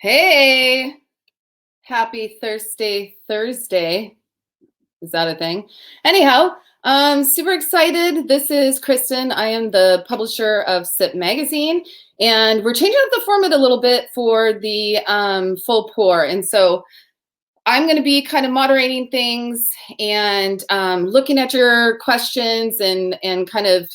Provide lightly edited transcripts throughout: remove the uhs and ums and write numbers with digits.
Hey, happy Thursday. Is that a thing? Anyhow, super excited. This is Kristin. I am the publisher of Sip Magazine, and we're changing up the format a little bit for the full pour. And so I'm going to be kind of moderating things and looking at your questions and kind of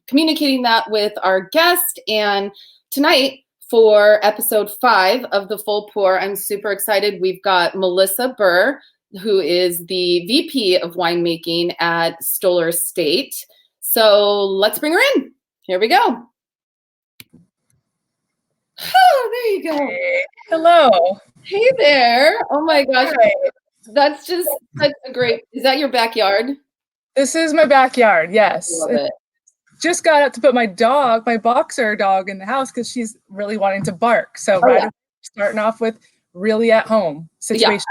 communicating that with our guest. And tonight, for episode 5 of the full pour, I'm super excited. We've got Melissa Burr, who is the VP of winemaking at Stoller Estate. So let's bring her in. Here we go. Oh, there you go. Hey, hello. Hey there. Oh my gosh. Hi. That's just such a great, is that your backyard? This is my backyard, yes. I love it. Just got up to put my boxer dog in the house because she's really wanting to bark. So starting off with really at home situation.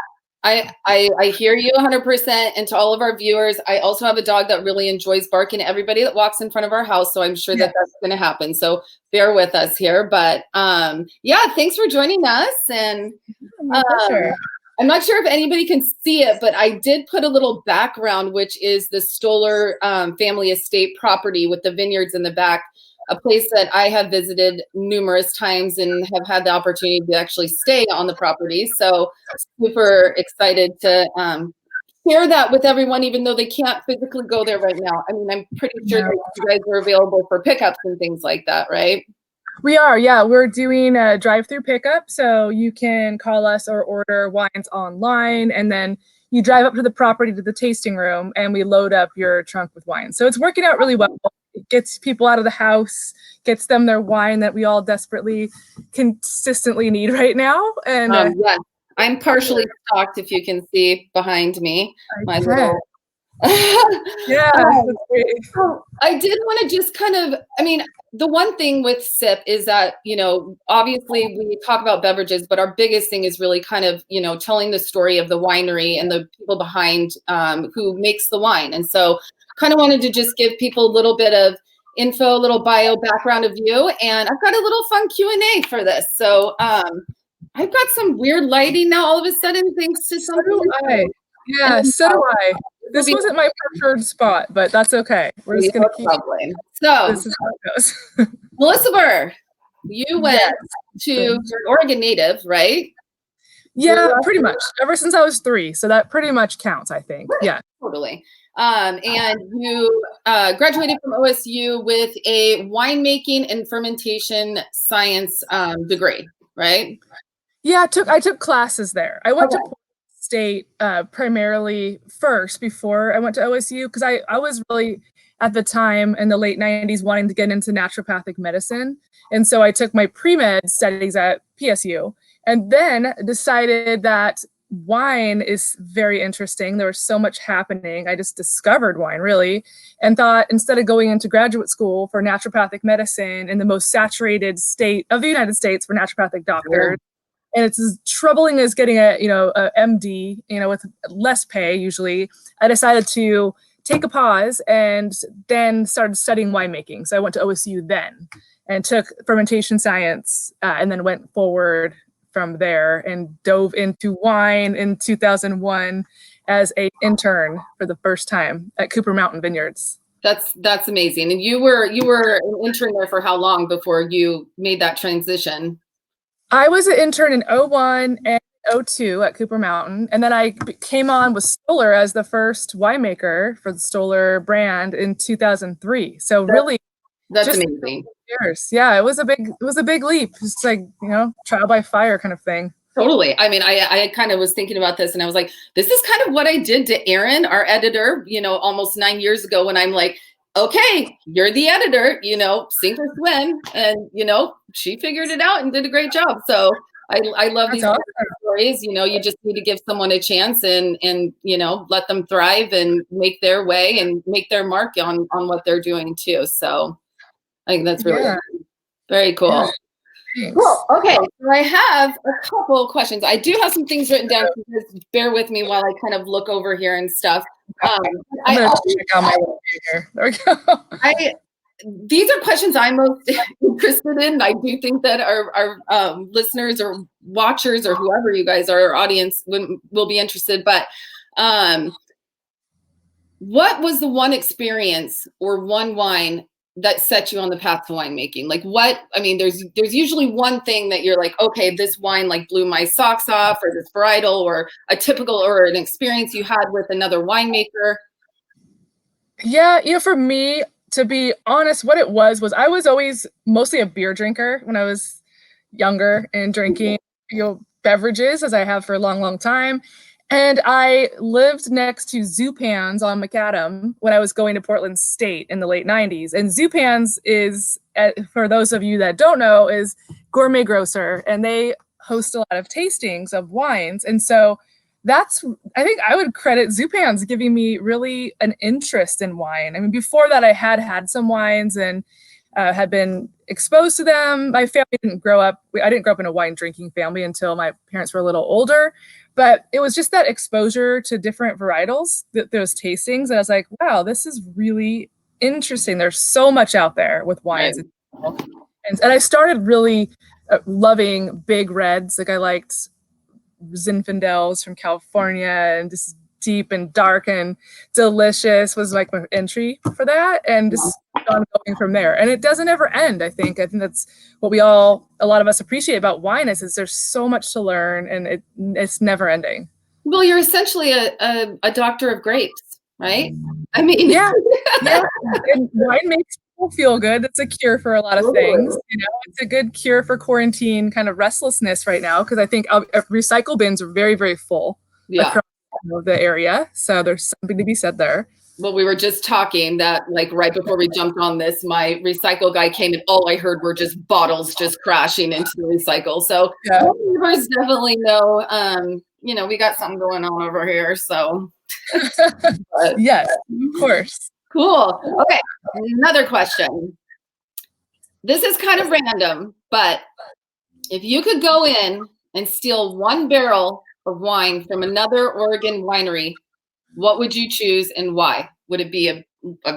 Yeah. I hear you 100%. And to all of our viewers, I also have a dog that really enjoys barking at everybody that walks in front of our house. So I'm sure that that's going to happen. So bear with us here. But yeah, thanks for joining us. And I'm not sure if anybody can see it, but I did put a little background, which is the Stoller Family Estate property with the vineyards in the back, a place that I have visited numerous times and have had the opportunity to actually stay on the property. So super excited to share that with everyone, even though they can't physically go there right now. I mean, I'm pretty sure that you guys are available for pickups and things like that, right? We are, yeah. We're doing a drive-through pickup, so you can call us or order wines online, and then you drive up to the property to the tasting room, and we load up your trunk with wine. So it's working out really well. It gets people out of the house, gets them their wine that we all desperately, consistently need right now. And yes, I'm partially stocked, if you can see behind me. My little. Yeah. So I did want to just kind of, I mean, the one thing with Sip is that, you know, obviously we talk about beverages, but our biggest thing is really kind of, you know, telling the story of the winery and the people behind who makes the wine. And so kind of wanted to just give people a little bit of info, a little bio background of you. And I've got a little fun Q&A for this. So I've got some weird lighting now all of a sudden, thanks to something. Yeah, so do I. This wasn't my preferred spot, but that's okay. We're just going to keep going. So this is how it goes. Melissa Burr, you went to, you're an Oregon native, right? Yeah, pretty much. Ever since I was 3. So that pretty much counts, I think. Yeah. Totally. And you graduated from OSU with a winemaking and fermentation science degree, right? Yeah, I took classes there. I went to State primarily first before I went to OSU because I was really at the time in the late 90s wanting to get into naturopathic medicine. And so I took my pre-med studies at PSU and then decided that wine is very interesting. There was so much happening. I just discovered wine really and thought instead of going into graduate school for naturopathic medicine in the most saturated state of the United States for naturopathic doctors, and it's as troubling as getting a MD, with less pay usually. I decided to take a pause and then started studying winemaking. So I went to OSU then and took fermentation science and then went forward from there and dove into wine in 2001 as an intern for the first time at Cooper Mountain Vineyards. That's amazing. And you were an intern there for how long before you made that transition? I was an intern in 01 and 02 at Cooper Mountain, and then I came on with Stoller as the first winemaker for the Stoller brand in 2003. So really, that's amazing. Years. Yeah, it was a big leap. It's like, trial by fire kind of thing. Totally. I mean, I kind of was thinking about this and I was like, this is kind of what I did to Erin, our editor, almost 9 years ago when I'm like, okay, you're the editor, sink or swim. And, she figured it out and did a great job. So I love these stories. You just need to give someone a chance and let them thrive and make their way and make their mark on what they're doing too. So I think that's really very cool. Yeah. Cool. Okay. So I have a couple questions. I do have some things written down. So bear with me while I kind of look over here and stuff. I'm going to check out my here. There we go. these are questions I'm most interested in. I do think that our listeners or watchers or whoever you guys are, our audience will be interested. But what was the one experience or one wine that set you on the path to winemaking? Like what, I mean, there's usually one thing that you're like, okay, this wine like blew my socks off, or this varietal, or a typical, or an experience you had with another winemaker. Yeah, you know, for me, to be honest, what it was I was always mostly a beer drinker when I was younger and drinking, you know, beverages as I have for a long, long time. And I lived next to Zupan's on McAdam when I was going to Portland State in the late 90s. And Zupan's is, for those of you that don't know, is gourmet grocer, and they host a lot of tastings of wines. And so that's, I think I would credit Zupan's giving me really an interest in wine. I mean, before that, I had some wines and had been exposed to them. My family didn't grow up, I didn't grow up in a wine drinking family until my parents were a little older. But it was just that exposure to different varietals, those tastings. And I was like, wow, this is really interesting. There's so much out there with wines. Right. And I started really loving big reds. Like I liked Zinfandels from California, and just deep and dark and delicious was like my entry for that. And just ongoing from there. And it doesn't ever end, I think. I think that's what a lot of us appreciate about wine is there's so much to learn, and it's never ending. Well, you're essentially a doctor of grapes, right? I mean, yeah. And wine makes people feel good. It's a cure for a lot of things. You know, it's a good cure for quarantine kind of restlessness right now, because I think recycle bins are very, very full across the area. So there's something to be said there. Well, we were just talking that, like, right before we jumped on this, my recycle guy came and all I heard were just bottles just crashing into the recycle. So neighbors definitely know, you know, we got something going on over here. So yes, of course. Cool. Okay. Another question. This is kind of random, but if you could go in and steal one barrel of wine from another Oregon winery, what would you choose and why? Would it be a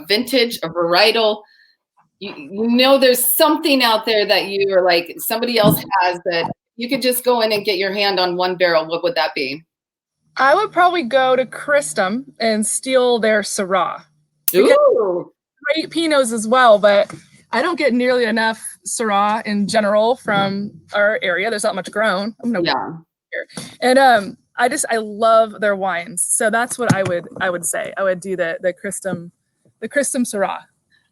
vintage, a varietal? You know, there's something out there that you are like, somebody else has, that you could just go in and get your hand on one barrel. What would that be? I would probably go to Kristin and steal their Syrah. Ooh. Great Pinots as well, but I don't get nearly enough Syrah in general from our area. There's not much grown. And I love their wines. So that's what I would say. I would do the Kristin Syrah.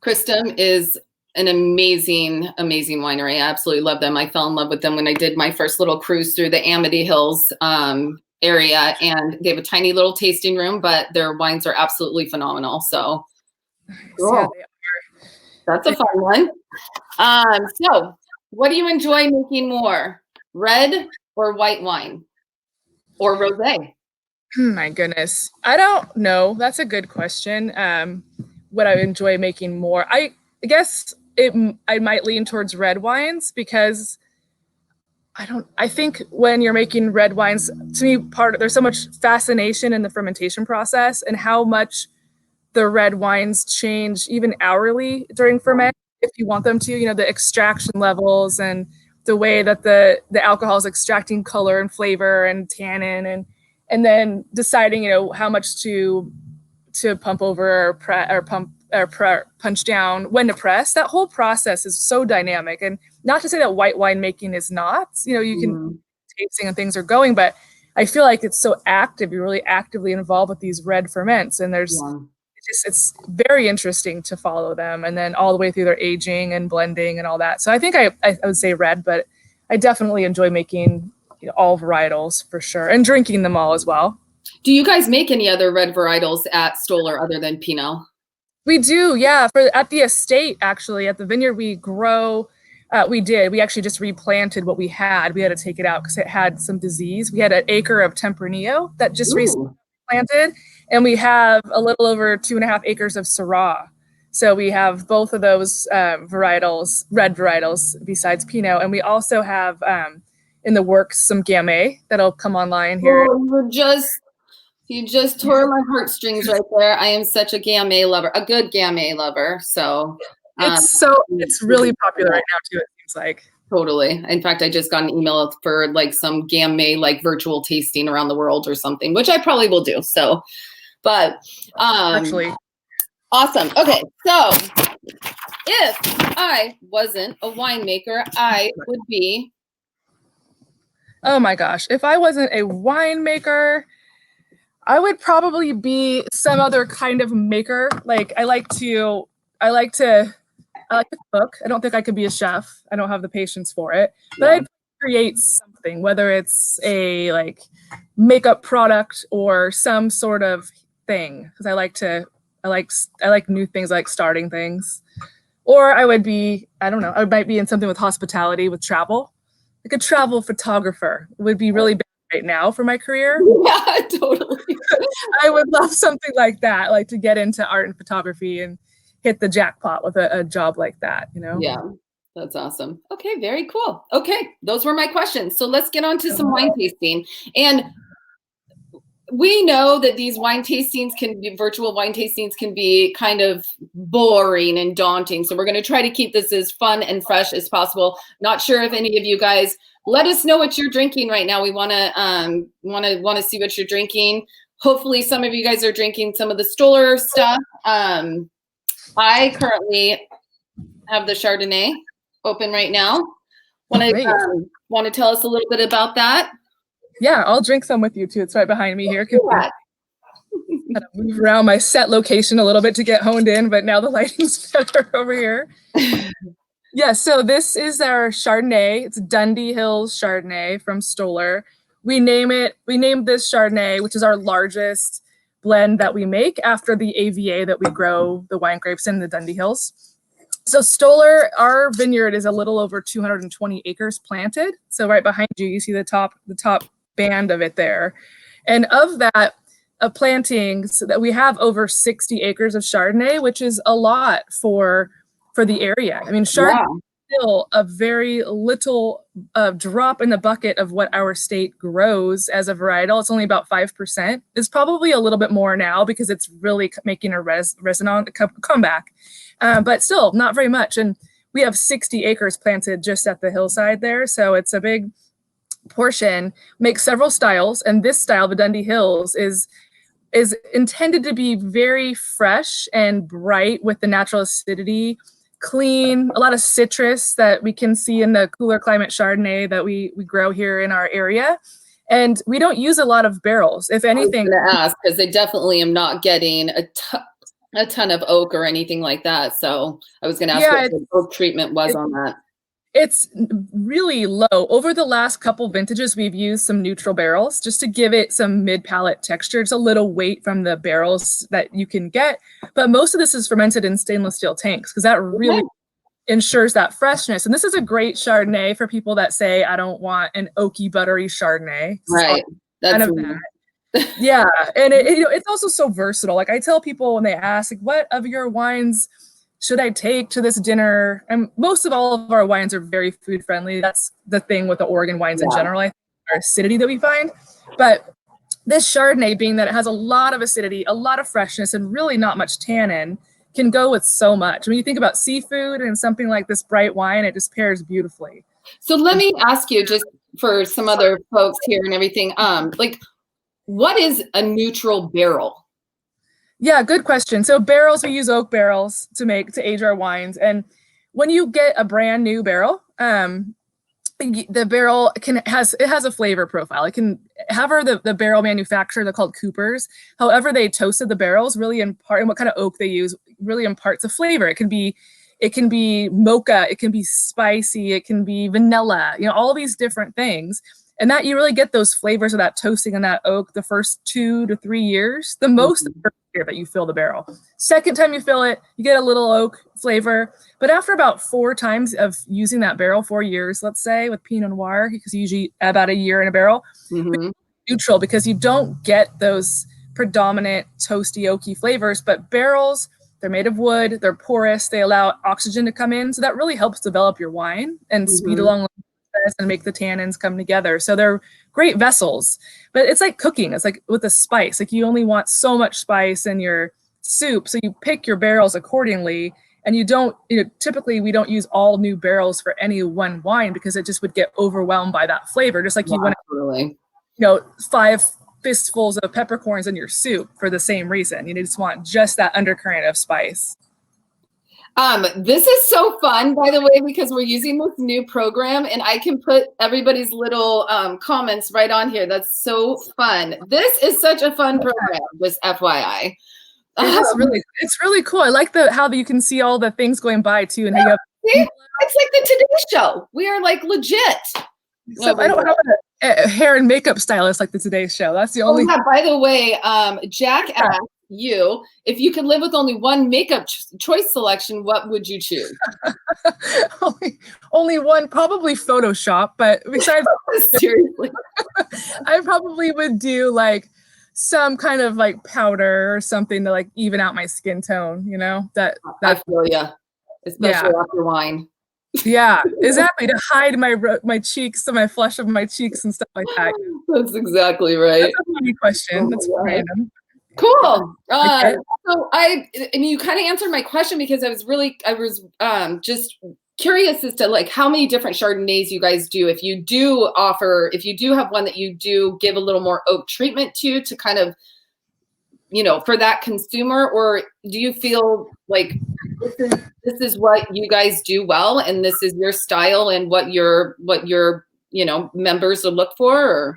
Kristin is an amazing, amazing winery. I absolutely love them. I fell in love with them when I did my first little cruise through the Amity Hills area, and they have a tiny little tasting room, but their wines are absolutely phenomenal. So cool. Yeah, they are. That's a fun one. So what do you enjoy making more, red or white wine? Or rosé? My goodness. I don't know. That's a good question. What I enjoy making more. I guess I might lean towards red wines, because I think when you're making red wines, to me, there's so much fascination in the fermentation process and how much the red wines change even hourly during ferment, if you want them to, you know, the extraction levels and the way that the alcohol is extracting color and flavor and tannin, and then deciding, you know, how much to pump over or punch down, when to press. That whole process is so dynamic. And not to say that white wine making is not, you know, you can tasting and things are going, but I feel like it's so active. You're really actively involved with these red ferments, and there's it's very interesting to follow them, and then all the way through their aging and blending and all that. So I think I would say red, but I definitely enjoy making, you know, all varietals for sure, and drinking them all as well. Do you guys make any other red varietals at Stoller other than Pinot? We do, yeah. At the estate, actually, at the vineyard, we grow. We actually just replanted what we had. We had to take it out because it had some disease. We had an acre of Tempranillo that just recently planted, and we have a little over 2.5 acres of Syrah. So we have both of those varietals, red varietals, besides Pinot. And we also have in the works some Gamay that'll come online here. Oh, you just tore my heartstrings right there. I am such a Gamay lover, a good Gamay lover. So It's really popular right now too, it seems like. Totally. In fact, I just got an email for like some Gamay like virtual tasting around the world or something, which I probably will do. So, but Actually, awesome. Okay, so if I wasn't a winemaker, I would be. Oh my gosh, if I wasn't a winemaker, I would probably be some other kind of maker. Like I like to cook. I don't think I could be a chef. I don't have the patience for it. But I'd create something, whether it's a like makeup product or some sort of thing, because I like new things, I like starting things. Or I would be, I don't know, I might be in something with hospitality, with travel. Like a travel photographer would be really big right now for my career. Yeah, totally. I would love something like that, like to get into art and photography and hit the jackpot with a job like that, you know? Yeah, that's awesome. Okay, very cool. Okay, those were my questions. So let's get on to some wine tasting. And we know that these wine tastings can be, virtual wine tastings can be kind of boring and daunting. So we're going to try to keep this as fun and fresh as possible. Not sure if any of you guys, let us know what you're drinking right now. We want to see what you're drinking. Hopefully some of you guys are drinking some of the Stoller stuff. I currently have the Chardonnay open right now. Want to tell us a little bit about that? Yeah, I'll drink some with you too. It's right behind me here. Kind of move around my set location a little bit to get honed in, but now the lighting's better over here. Yeah, so this is our Chardonnay. It's Dundee Hills Chardonnay from Stoller. We named this Chardonnay, which is our largest blend that we make, after the AVA that we grow the wine grapes in, the Dundee Hills. So Stoller, our vineyard is a little over 220 acres planted. So right behind you, you see the top band of it there. And of that, plantings, that we have over 60 acres of Chardonnay, which is a lot for the area. I mean, Chardonnay is still a very little drop in the bucket of what our state grows as a varietal. It's only about 5%. It's probably a little bit more now because it's really making a resonant comeback. But still not very much. And we have 60 acres planted just at the hillside there. So it's a big portion. Make several styles. And this style, the Dundee Hills, is intended to be very fresh and bright with the natural acidity, clean, a lot of citrus that we can see in the cooler climate Chardonnay that we grow here in our area. And we don't use a lot of barrels. If anything, I was going to ask, because they definitely am not getting a ton of oak or anything like that. So I was going to ask what the oak treatment was on that. It's really low. Over the last couple vintages, we've used some neutral barrels just to give it some mid-palate texture. It's a little weight from the barrels that you can get. But most of this is fermented in stainless steel tanks because that really ensures that freshness. And this is a great Chardonnay for people that say, I don't want an oaky, buttery Chardonnay. Right. That's kind of that. Yeah. And it's also so versatile. Like I tell people when they ask, like, what of your wines should I take to this dinner? And most of all of our wines are very food friendly. That's the thing with the Oregon wines in general, I think, our acidity that we find. But this Chardonnay, being that it has a lot of acidity, a lot of freshness, and really not much tannin, can go with so much. When you think about seafood and something like this bright wine, it just pairs beautifully. So let me ask you, just for some other folks here and everything, like, what is a neutral barrel? Yeah, good question. So barrels, we use oak barrels to age our wines. And when you get a brand new barrel, the barrel has a flavor profile. It can, however, the barrel manufacturer, they're called coopers, however they toasted the barrels really impart, and what kind of oak they use really imparts a flavor. It can be mocha, it can be spicy, it can be vanilla, all these different things. And that you really get those flavors of that toasting and that oak the first 2 to 3 years, the most the first year that you fill the barrel. Second time you fill it, you get a little oak flavor. But after about 4 times of using that barrel, 4 years, let's say, with Pinot Noir, because usually about a year in a barrel, neutral, because you don't get those predominant toasty, oaky flavors. But barrels, they're made of wood, they're porous, they allow oxygen to come in. So that really helps develop your wine and speed along and make the tannins come together. So they're great vessels, but it's like cooking. It's like with a spice, like you only want so much spice in your soup. So you pick your barrels accordingly And typically we don't use all new barrels for any one wine because it just would get overwhelmed by that flavor. Just like you want to, 5 fistfuls of peppercorns in your soup for the same reason. You just want just that undercurrent of spice. This is so fun, by the way, because we're using this new program and I can put everybody's little comments right on here. That's so fun. This is such a fun program, just FYI. It's really cool. I like how you can see all the things going by too. And how you have it's like the Today Show. We are like legit. So I don't have a hair and makeup stylist like the Today Show. That's the only. Yeah, by the way, Jack asked you if you could live with only one makeup choice selection, what would you choose? only one, probably Photoshop. But besides, seriously, I probably would do like some kind of like powder or something to like even out my skin tone. That I feel ya, especially after wine. Yeah, exactly. To hide my cheeks and my flush of my cheeks and stuff like that. That's exactly right. That's a funny question. That's random. Cool. So I mean, you kind of answered my question because I was just curious as to like how many different Chardonnays you guys do. If you do have one that you do give a little more oak treatment to kind of, for that consumer, or do you feel like this is what you guys do well and this is your style and what your members will look for? Or?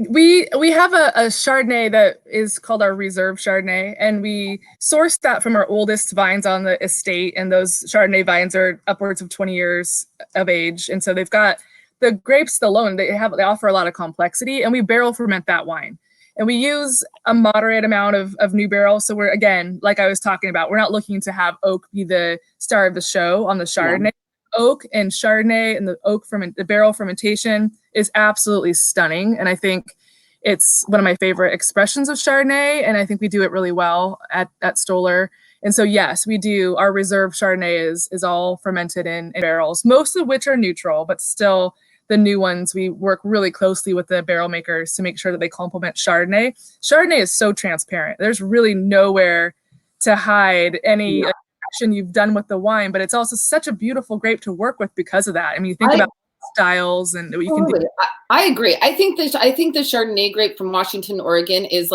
We have a Chardonnay that is called our Reserve Chardonnay, and we sourced that from our oldest vines on the estate, and those Chardonnay vines are upwards of 20 years of age, and so they've got the grapes alone, they offer a lot of complexity, and we barrel ferment that wine. And we use a moderate amount of new barrels. So we're, again, like I was talking about, we're not looking to have oak be the star of the show on the Chardonnay. Yeah. Oak and Chardonnay and the barrel fermentation is absolutely stunning. And I think it's one of my favorite expressions of Chardonnay. And I think we do it really well at Stoller. And so, yes, we do. Our Reserve Chardonnay is all fermented in barrels, most of which are neutral, but still the new ones, we work really closely with the barrel makers to make sure that they complement Chardonnay. Chardonnay is so transparent. There's really nowhere to hide any action you've done with the wine, but it's also such a beautiful grape to work with because of that. I mean, you think about styles and what you can do. I agree. I think the Chardonnay grape from Washington, Oregon is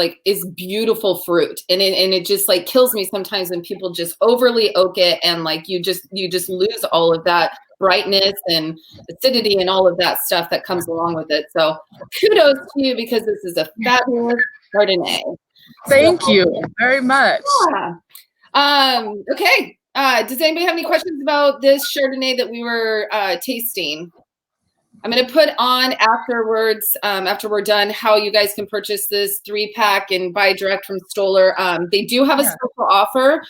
beautiful fruit, and it just like kills me sometimes when people just overly oak it and like you just lose all of that brightness and acidity and all of that stuff that comes along with it. So kudos to you because this is a fabulous Chardonnay. Thank you very much. Yeah. Okay. Does anybody have any questions about this Chardonnay that we were tasting? I'm going to put on afterwards, after we're done, how you guys can purchase this 3-pack and buy direct from Stoller. They do have a special offer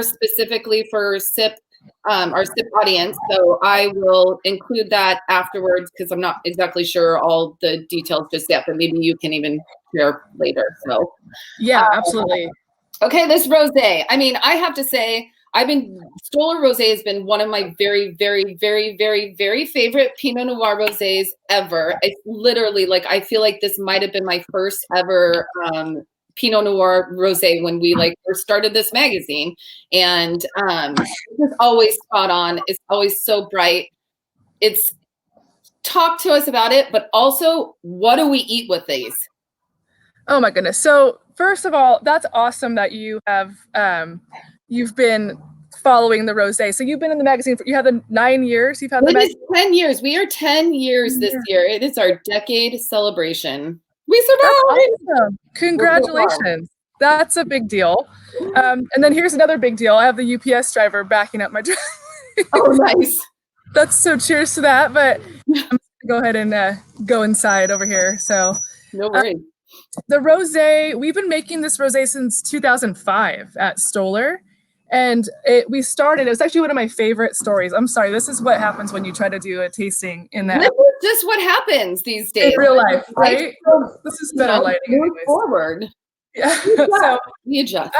specifically for our SIP audience. So I will include that afterwards because I'm not exactly sure all the details just yet, but maybe you can even share later. So yeah, absolutely. Okay, this rosé. I mean, I have to say, Stoller Rosé has been one of my very, very, very, very, very favorite Pinot Noir rosés ever. I literally, I feel like this might have been my first ever Pinot Noir rosé when we first started this magazine. And it's always spot on. It's always so bright. Talk to us about it, but also what do we eat with these? Oh my goodness. So first of all, that's awesome that you have, you've been following the rosé. So you've been in the magazine you have the 9 years. You've had the magazine. 10 years. We are 10 years this year. It is our decade celebration. We survived. Awesome. Congratulations. That's a big deal. And then here's another big deal. I have the UPS driver backing up my drive. Oh, nice. That's so cheers to that. But I'm going to go ahead and go inside over here. So no worries. The rosé, we've been making this rosé since 2005 at Stoller. And it was actually one of my favorite stories. I'm sorry, this is what happens when you try to do a tasting in that. This is just what happens these days. In real life, right? This is better lighting. Move forward. Yeah. So we adjust.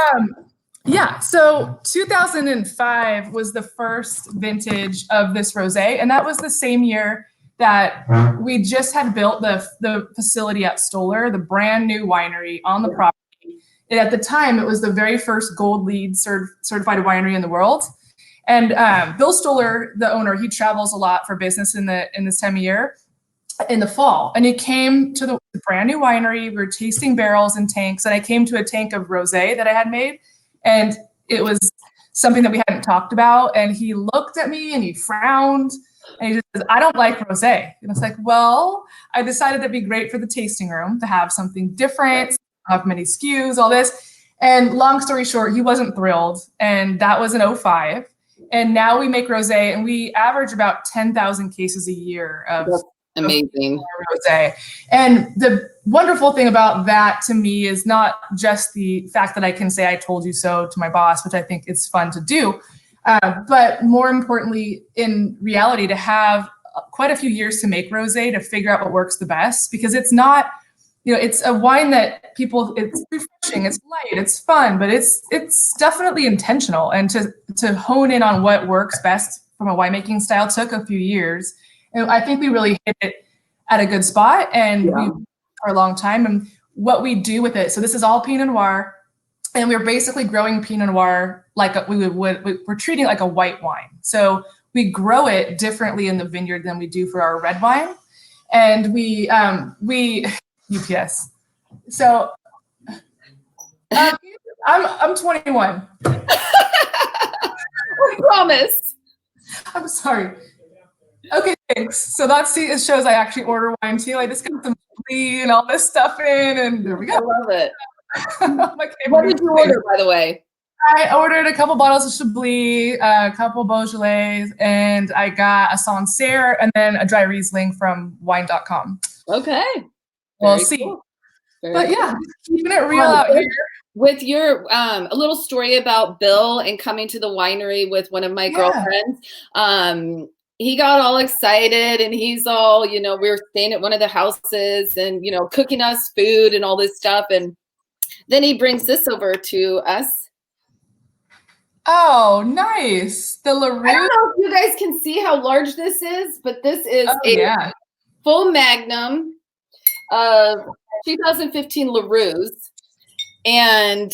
Yeah. So 2005 was the first vintage of this rosé, and that was the same year that we just had built the facility at Stoller, the brand new winery on the property. And at the time, it was the very first gold LEED certified winery in the world. And Bill Stoller, the owner, he travels a lot for business in this time of year, in the fall. And he came to the brand new winery. We were tasting barrels and tanks, and I came to a tank of rosé that I had made, and it was something that we hadn't talked about. And he looked at me and he frowned, and he just says, "I don't like rosé." And I was like, well, I decided it'd be great for the tasting room to have something different, have many SKUs, all this. And long story short, he wasn't thrilled. And that was in '05. And now we make rosé, and we average about 10,000 cases a year of amazing rosé. And the wonderful thing about that to me is not just the fact that I can say I told you so to my boss, which I think it's fun to do, but more importantly, in reality, to have quite a few years to make rosé, to figure out what works the best, because it's not, it's a wine that it's refreshing, it's light, it's fun, but it's definitely intentional. And to hone in on what works best from a winemaking style took a few years. And I think we really hit it at a good spot, and we for a long time. And what we do with it, so this is all Pinot Noir, and we're basically growing Pinot Noir like we're treating it like a white wine. So we grow it differently in the vineyard than we do for our red wine. And we UPS. So I'm 21. I promise. I'm sorry. Okay, thanks. So it shows I actually order wine too. I just got some Chablis and all this stuff in, and there we go. I love it. What did you order, by the way? I ordered a couple bottles of Chablis, a couple Beaujolais, and I got a Sancerre, and then a dry Riesling from wine.com. Okay. We'll see. Cool. But yeah, keeping it real out here. With your a little story about Bill and coming to the winery with one of my girlfriends. He got all excited, and he's all, we were staying at one of the houses and, cooking us food and all this stuff. And then he brings this over to us. Oh, nice. The LaRue. I don't know if you guys can see how large this is, but this is a full Magnum of 2015 LaRue's. And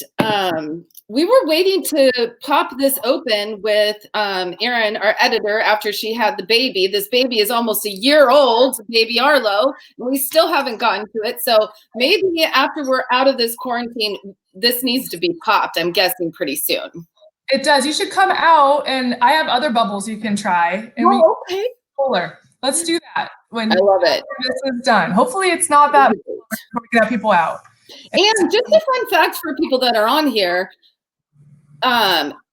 we were waiting to pop this open with Erin, our editor, after she had the baby. This baby is almost a year old, baby Arlo, and we still haven't gotten to it. So maybe after we're out of this quarantine, this needs to be popped, I'm guessing, pretty soon. It does. You should come out, and I have other bubbles you can try. And okay. Fuller. Let's do that when I love it. This is done. Hopefully it's not that we can have people out. And just a fun fact for people that are on here,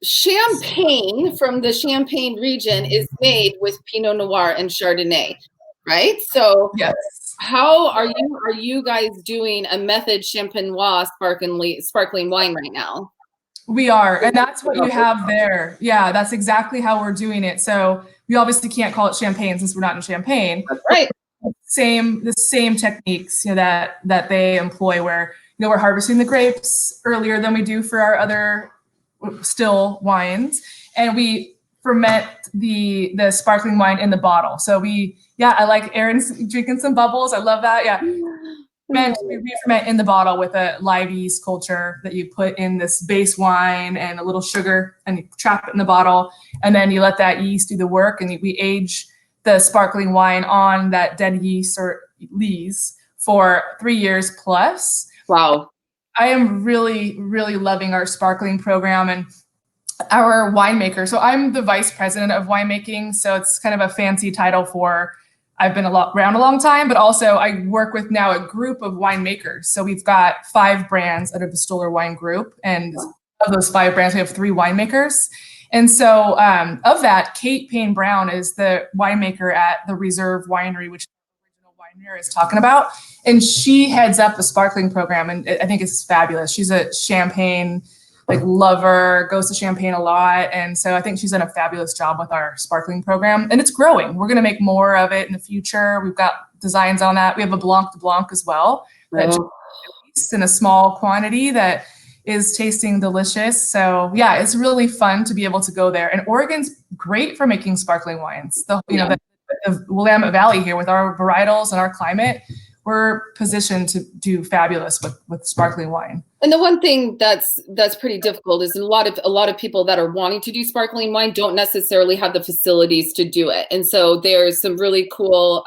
champagne from the Champagne region is made with Pinot Noir and Chardonnay, right? So yes. How are you guys doing a method champenois sparkling wine right now? We are, and that's what you have there. Yeah, that's exactly how we're doing it. So we obviously can't call it champagne since we're not in Champagne. That's right. The same techniques, that they employ, where we're harvesting the grapes earlier than we do for our other still wines, and we ferment the sparkling wine in the bottle. So I like Erin's drinking some bubbles. I love that. Yeah. We re-ferment in the bottle with a live yeast culture that you put in this base wine and a little sugar, and you trap it in the bottle, and then you let that yeast do the work, and we age the sparkling wine on that dead yeast or lees for 3 years plus. Wow. I am really, really loving our sparkling program and our winemaker. So I'm the vice president of winemaking. So it's kind of a fancy title for I've been around a long time, but also I work with now a group of winemakers. So we've got 5 brands out of the Stoller Wine Group. And of those 5 brands, we have 3 winemakers. And so of that, Kate Payne Brown is the winemaker at the Reserve Winery, which the original winemaker is talking about. And she heads up the sparkling program. And I think it's fabulous. She's a champagne lover, goes to Champagne a lot. And so I think she's done a fabulous job with our sparkling program, and it's growing. We're going to make more of it in the future. We've got designs on that. We have a Blanc de Blanc as well, that's in a small quantity that is tasting delicious. So yeah, it's really fun to be able to go there. And Oregon's great for making sparkling wines. The Willamette Valley here, with our varietals and our climate, we're positioned to do fabulous with sparkling wine. And the one thing that's pretty difficult is a lot of people that are wanting to do sparkling wine don't necessarily have the facilities to do it. And so there's some really cool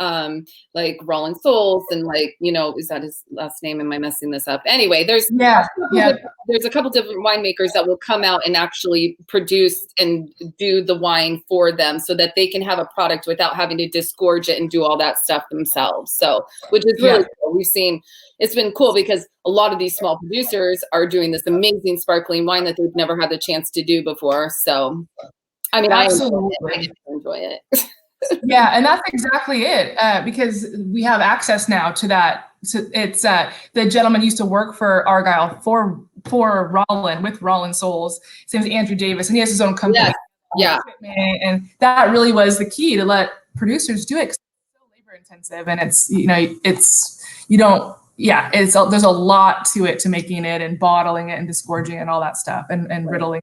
like Rolling Souls and like, you know, is that his last name? Am I messing this up? Anyway, there's a couple different winemakers that will come out and actually produce and do the wine for them so that they can have a product without having to disgorge it and do all that stuff themselves. So, which is really cool. We've seen, it's been cool because a lot of these small producers are doing this amazing sparkling wine that they've never had the chance to do before. So, I mean, I enjoy it. Yeah, and that's exactly it, because we have access now to that. So it's the gentleman used to work for Argyle for Rollin with Rollin Souls. His name is Andrew Davis, and he has his own company. Yeah. And that really was the key to let producers do it, because it's so labor intensive, and it's, you know, there's a lot to it, to making it and bottling it and disgorging it and all that stuff and riddling.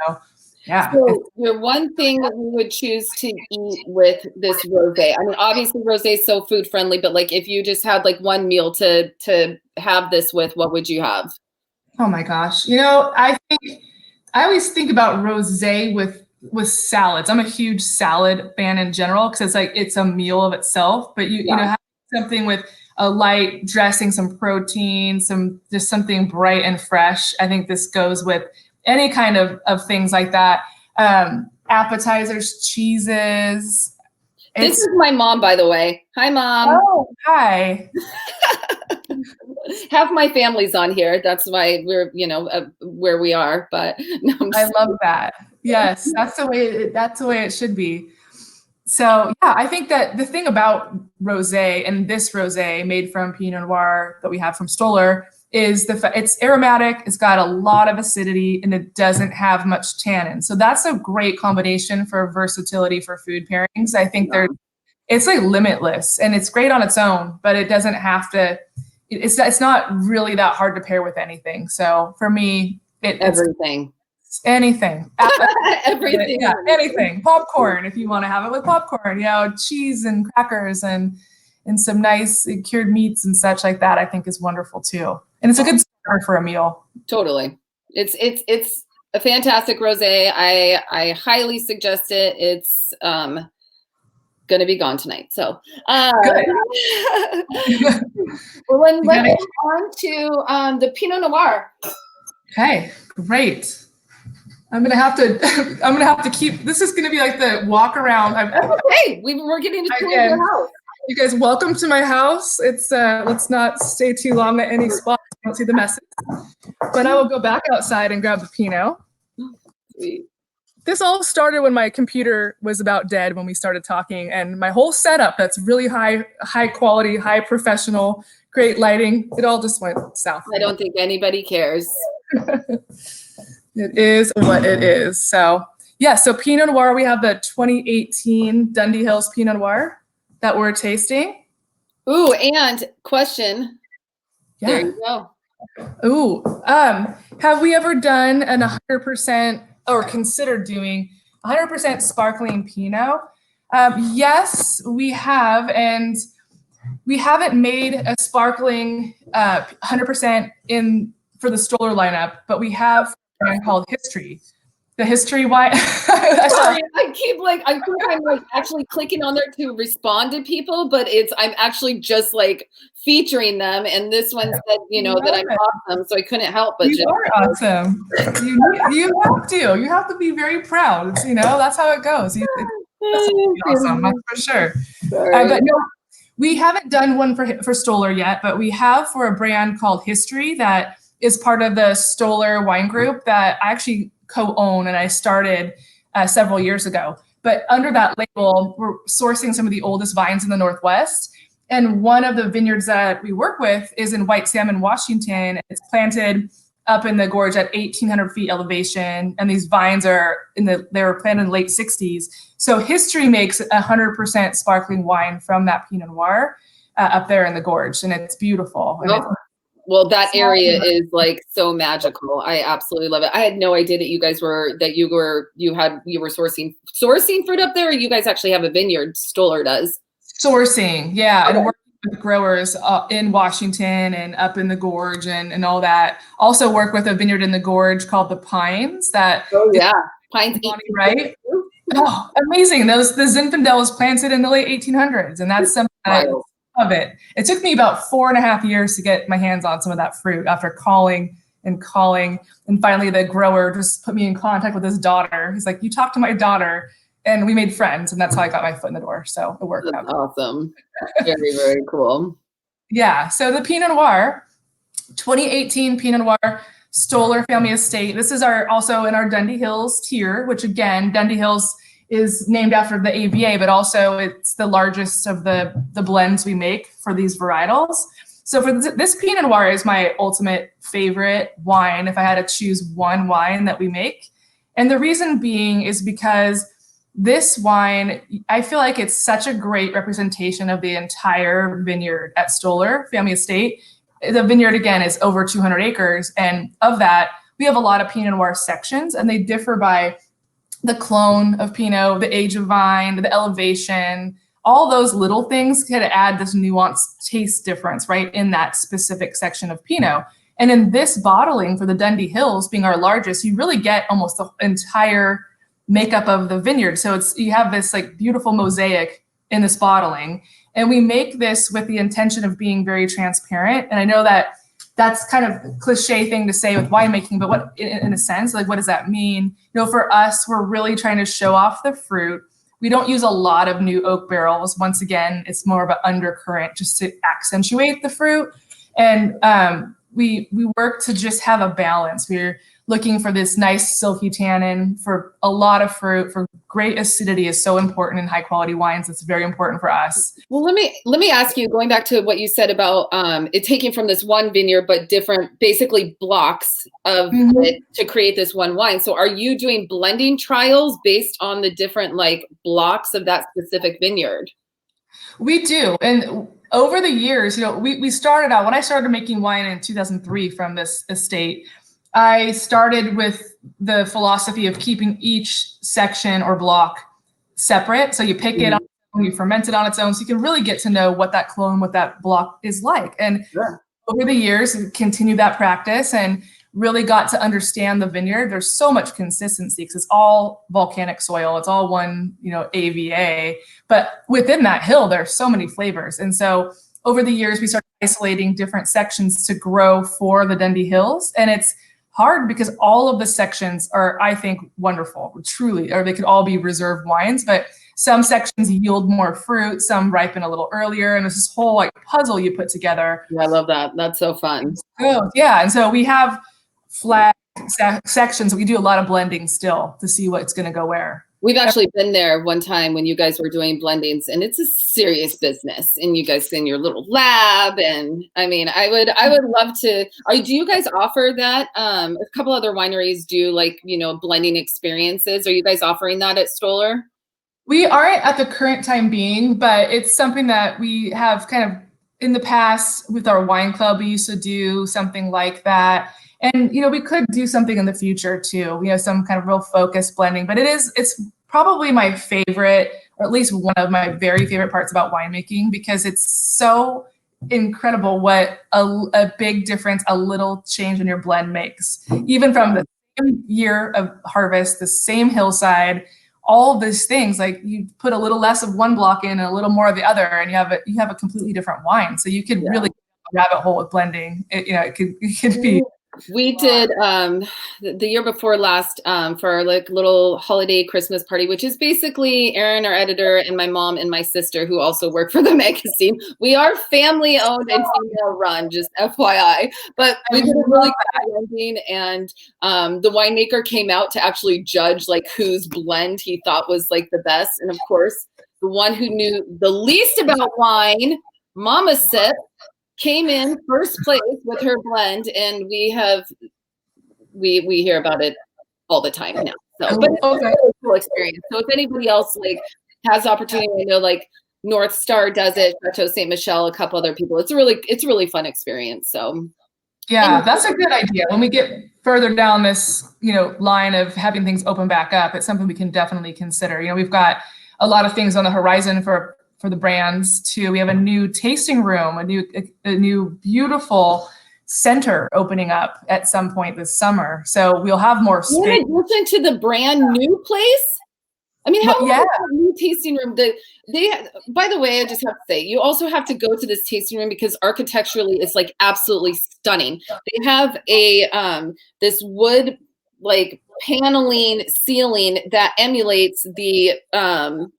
So, yeah. So your one thing that we would choose to eat with this rosé. I mean, obviously rosé is so food friendly, but like if you just had like one meal to have this with, what would you have? Oh my gosh. You know, I always think about rosé with salads. I'm a huge salad fan in general, because it's like it's a meal of itself, but you know, have something with a light dressing, some protein, just something bright and fresh. I think this goes with any kind of things like that. Appetizers, cheeses. This is my mom, by the way. Hi, Mom. Oh, hi. Half my family's on here. That's why we're, you know, where we are. But no, I love that. Yes, that's the way it should be. So yeah, I think that the thing about rosé, and this rosé made from Pinot Noir that we have from Stoller, is it's aromatic, it's got a lot of acidity, and it doesn't have much tannin. So that's a great combination for versatility for food pairings. I think it's like limitless, and it's great on its own, but it doesn't have to, it's not really that hard to pair with anything. So for me, everything. Anything. Everything. Yeah, anything. Popcorn, if you want to have it with popcorn, you know, cheese and crackers and some nice cured meats and such like that, I think is wonderful too. And it's a good starter for a meal. Totally. It's a fantastic rosé. I highly suggest it. It's gonna be gone tonight. So well, then let's go on to the Pinot Noir. Okay, great. I'm gonna have to keep. This is gonna be like the walk around. Okay, we're getting to your house. You guys, welcome to my house. It's let's not stay too long at any spot. I don't see the message, but I will go back outside and grab the Pinot. Sweet. This all started when my computer was about dead when we started talking, and my whole setup that's really high quality, high professional, great lighting, it all just went south. I don't think anybody cares. It is what it is. So yeah, so Pinot Noir, we have the 2018 Dundee Hills Pinot Noir that we're tasting. Ooh, and question. Yeah. There you go. Ooh, have we ever done an 100% or considered doing 100% sparkling Pinot? Yes, we have, and we haven't made a sparkling 100% for the Stoller lineup, but we have a brand called History. The History wine. Sorry, I think I'm like actually clicking on there to respond to people, but I'm actually just like featuring them, and this one said, you know, that I'm awesome, so I couldn't help but. You are awesome. You have to be very proud. It's, you know, that's how it goes. That's awesome, that's for sure. But no, we haven't done one for Stoller yet, but we have for a brand called History that is part of the Stoller wine group that I actually co-own, and I started several years ago. But under that label, we're sourcing some of the oldest vines in the Northwest. And one of the vineyards that we work with is in White Salmon, Washington. It's planted up in the gorge at 1,800 feet elevation. And these vines they were planted in the late 60s. So History makes 100% sparkling wine from that Pinot Noir up there in the gorge. And it's beautiful. Well, that area is like so magical. I absolutely love it. I had no idea that you were sourcing fruit up there, or you guys actually have a vineyard. Stoller does. Sourcing, yeah. And working with growers in Washington and up in the gorge and all that. Also work with a vineyard in the gorge called the Pines. Oh yeah, Pines, right? Oh, amazing! The Zinfandel was planted in the late 1800s, and that's something I love it. It took me about 4.5 years to get my hands on some of that fruit after calling, and finally the grower just put me in contact with his daughter. He's like, "You talk to my daughter," and we made friends, and that's how I got my foot in the door. So it worked out. Awesome, very, very cool. Yeah. So the Pinot Noir, 2018 Pinot Noir, Stoller Family Estate. This is also in our Dundee Hills tier, which again, Dundee Hills is named after the AVA, but also it's the largest of the blends we make for these varietals. So for this Pinot Noir is my ultimate favorite wine if I had to choose one wine that we make. And the reason being is because this wine, I feel like it's such a great representation of the entire vineyard at Stoller Family Estate. The vineyard, again, is over 200 acres. And of that, we have a lot of Pinot Noir sections, and they differ by the clone of Pinot, the age of vine, the elevation. All those little things can add this nuanced taste difference, right, in that specific section of Pinot. And in this bottling for the Dundee Hills, being our largest, you really get almost the entire makeup of the vineyard. So you have this like beautiful mosaic in this bottling. And we make this with the intention of being very transparent. And I know that that's kind of a cliche thing to say with winemaking, but what, in a sense, like, what does that mean? You know, for us, we're really trying to show off the fruit. We don't use a lot of new oak barrels. Once again, it's more of an undercurrent just to accentuate the fruit. And we work to just have a balance. We're looking for this nice silky tannin, for a lot of fruit, for great acidity is so important in high quality wines. It's very important for us. Well, let me ask you, going back to what you said about it taking from this one vineyard, but different basically blocks of it to create this one wine. So are you doing blending trials based on the different like blocks of that specific vineyard? We do. And over the years, you know, we started out, when I started making wine in 2003 from this estate, I started with the philosophy of keeping each section or block separate. So you pick it up, you ferment it on its own, so you can really get to know what that clone, what that block is like. And over the years, continue that practice and really got to understand the vineyard. There's so much consistency because it's all volcanic soil. It's all one, you know, AVA. But within that hill, there's so many flavors. And so over the years, we started isolating different sections to grow for the Dundee Hills. And it's hard because all of the sections are, I think, wonderful, truly, or they could all be reserved wines, but some sections yield more fruit, some ripen a little earlier, and it's this whole like puzzle you put together. Yeah, I love that. That's so fun. Oh, yeah, and so we have flat sections. We do a lot of blending still to see what's going to go where. We've actually been there one time when you guys were doing blendings, and it's a serious business. And you guys in your little lab, and I mean, I would love to. Do you guys offer that? A couple other wineries do, like, you know, blending experiences. Are you guys offering that at Stoller? We aren't at the current time being, but it's something that we have kind of in the past with our wine club. We used to do something like that. And, you know, we could do something in the future too, you know, some kind of real focused blending, but it's probably my favorite, or at least one of my very favorite parts about winemaking, because it's so incredible what a big difference a little change in your blend makes. Even from the same year of harvest, the same hillside, all these things, like you put a little less of one block in and a little more of the other, and you have a completely different wine. So you could really rabbit hole with blending. It could be. We did the year before last for our like little holiday Christmas party, which is basically Erin, our editor, and my mom and my sister, who also work for the magazine. We are family owned and female run, just FYI. But we did a really good blending, and the winemaker came out to actually judge like whose blend he thought was like the best. And of course, the one who knew the least about wine, Mama Sip, came in first place with her blend, and we hear about it all the time now. So, but it's a really cool experience. So if anybody else like has the opportunity, I know like North Star does it, Chateau Ste. Michelle, a couple other people. It's a really fun experience. So yeah, that's a good idea. When we get further down this, you know, line of having things open back up, it's something we can definitely consider. You know, we've got a lot of things on the horizon for for the brands too. We have a new tasting room, a new beautiful center opening up at some point this summer. So we'll have more space. In addition to the brand new place? I mean, how yeah. is that new tasting room? By the way, I just have to say, you also have to go to this tasting room because architecturally it's like absolutely stunning. They have a this wood like paneling ceiling that emulates the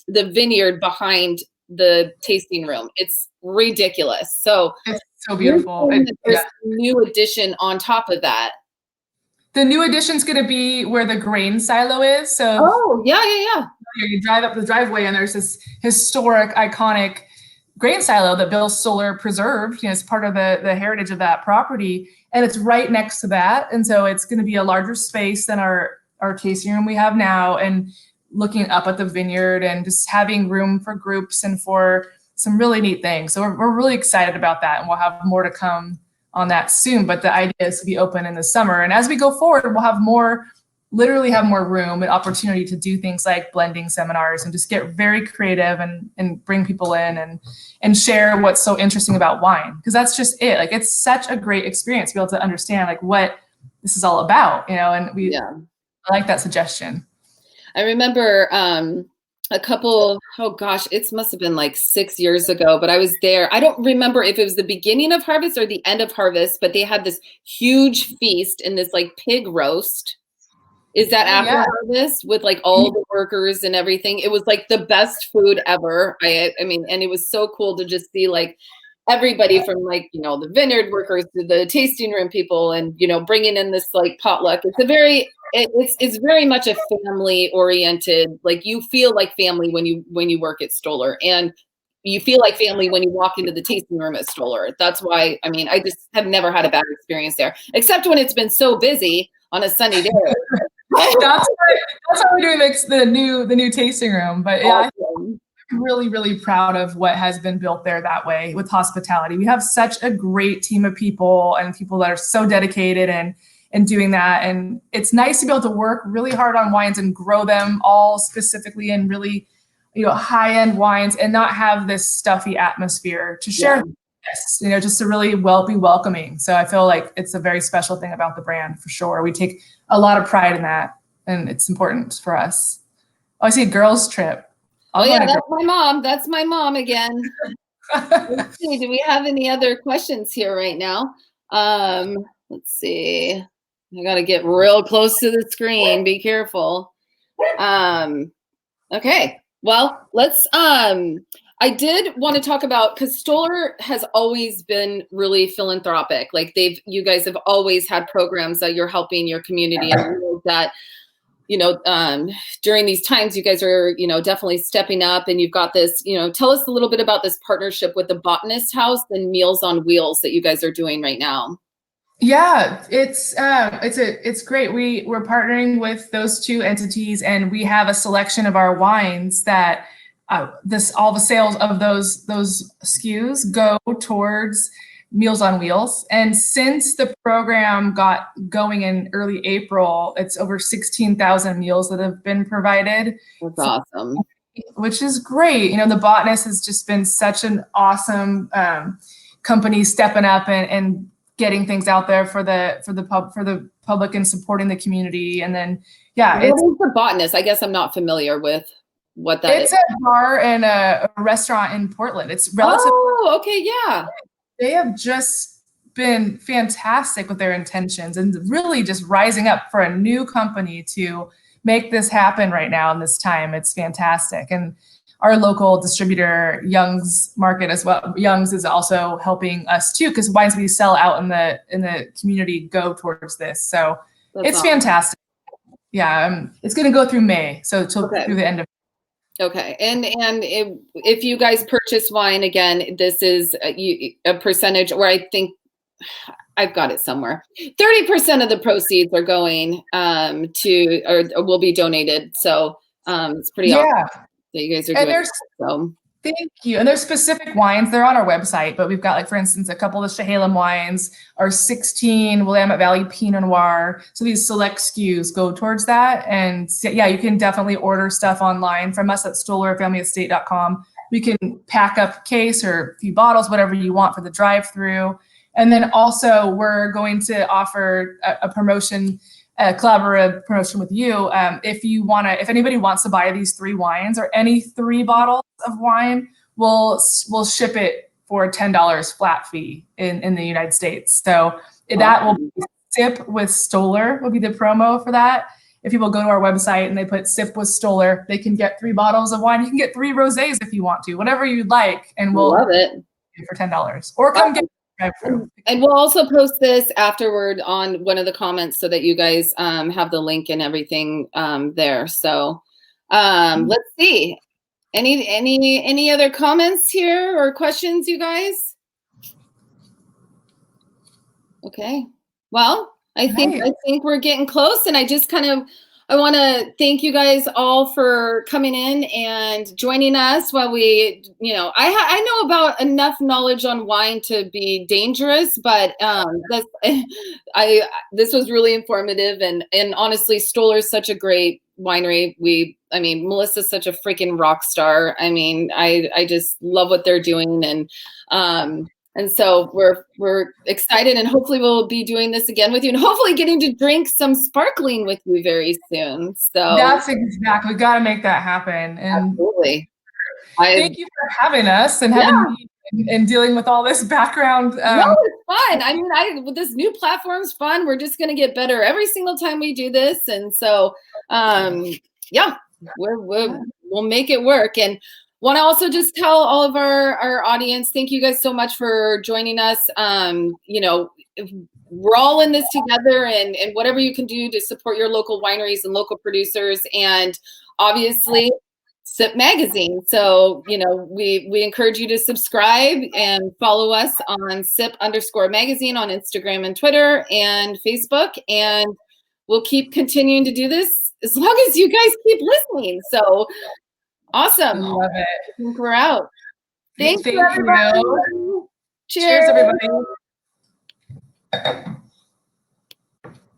vineyard behind the tasting room. It's ridiculous. So it's so beautiful. There's a new addition on top of that. The new addition's going to be where the grain silo is. So you drive up the driveway and there's this historic, iconic grain silo that Bill Stoller preserved, as part of the heritage of that property. And it's right next to that. And so it's going to be a larger space than our tasting room we have now, and looking up at the vineyard and just having room for groups and for some really neat things. So we're really excited about that, and we'll have more to come on that soon. But the idea is to be open in the summer. And as we go forward, we'll have literally have more room and opportunity to do things like blending seminars and just get very creative and bring people in and share what's so interesting about wine. Because that's just it. Like, it's such a great experience to be able to understand like what this is all about, and I like that suggestion. I remember a couple, it must have been like 6 years ago, but I was there. I don't remember if it was the beginning of harvest or the end of harvest, but they had this huge feast in this like pig roast. Is that after harvest with like all the workers and everything? It was like the best food ever. I mean, and it was so cool to just see like everybody from like, the vineyard workers to the tasting room people, and, bringing in this like potluck. It's very much a family oriented, like you feel like family when you work at Stoller, and you feel like family when you walk into the tasting room at Stoller. That's why, I mean, I just have never had a bad experience there, except when it's been so busy on a sunny day. That's how we're doing the new tasting room. But yeah, I'm really, really proud of what has been built there that way with hospitality. We have such a great team of people, and people that are so dedicated and doing that. And it's nice to be able to work really hard on wines and grow them all specifically in really, high-end wines, and not have this stuffy atmosphere to share this, just to really be welcoming. So I feel like it's a very special thing about the brand for sure. We take a lot of pride in that, and it's important for us. Oh, I see a girls trip. That's my mom. That's my mom again. Let's see, do we have any other questions here right now? Let's see. I got to get real close to the screen. Be careful. Okay. Well, let's, I did want to talk about, because Stoller has always been really philanthropic. Like you guys have always had programs that you're helping your community, and that, during these times, you guys are, definitely stepping up, and you've got this, tell us a little bit about this partnership with the Botanist House and Meals on Wheels that you guys are doing right now. Yeah, it's great. We're partnering with those two entities, and we have a selection of our wines that all the sales of those SKUs go towards Meals on Wheels. And since the program got going in early April, it's over 16,000 meals that have been provided. That's awesome. Which is great. The Botanist has just been such an awesome company, stepping up and getting things out there for the public and supporting the community. And then, what is the Botanist? I guess I'm not familiar with what that is. It's a bar and a restaurant in Portland. It's relative. Oh, okay, yeah. They have just been fantastic with their intentions, and really just rising up for a new company to make this happen right now in this time. It's fantastic. And our local distributor, Young's Market as well. Young's is also helping us too, because wines we sell out in the community go towards this. So it's awesome. Fantastic. Yeah, it's going to go through May, so through the end of. Okay, and if you guys purchase wine, again, this is a percentage, or I think I've got it somewhere. 30% of the proceeds are going to, or will be donated. So it's pretty awesome that you guys are doing that, so. Thank you. And there's specific wines. They're on our website, but we've got, like, for instance, a couple of the Chehalem wines, our 16 Willamette Valley Pinot Noir. So these select SKUs go towards that. And yeah, you can definitely order stuff online from us at stollerfamilyestate.com. we can pack up a case or a few bottles, whatever you want for the drive-through. And then also we're going to offer a promotion, a collaborative promotion with you. If anybody wants to buy these 3 wines or any 3 bottles of wine, we'll ship it for $10 flat fee in the United States. So that will be Sip with Stoller will be the promo for that. If people go to our website and they put Sip with Stoller, they can get 3 bottles of wine. You can get 3 rosés if you want to, whatever you'd like, and we'll love it for $10. Or come get drive-through. And we'll also post this afterward on one of the comments so that you guys have the link and everything there. So let's see. Any other comments here or questions, you guys? Okay. Well, I think we're getting close, and I want to thank you guys all for coming in and joining us while we, I know about enough knowledge on wine to be dangerous, but this was really informative, and honestly, Stoller is such a great winery. Melissa's such a freaking rock star. I just love what they're doing, and so we're excited, and hopefully we'll be doing this again with you, and hopefully getting to drink some sparkling with you very soon. So that's exactly, we got to make that happen. And absolutely. Thank you for having us and having me and dealing with all this background. No, it's fun. This new platform's fun. We're just going to get better every single time we do this. And so, we'll make it work. And want to also just tell all of our audience, thank you guys so much for joining us. We're all in this together, and whatever you can do to support your local wineries and local producers, and obviously Sip Magazine. So, we encourage you to subscribe and follow us on Sip_magazine on Instagram and Twitter and Facebook. And we'll keep continuing to do this as long as you guys keep listening. So awesome. Love it. I think we're out. Thank you, everybody. Cheers, everybody.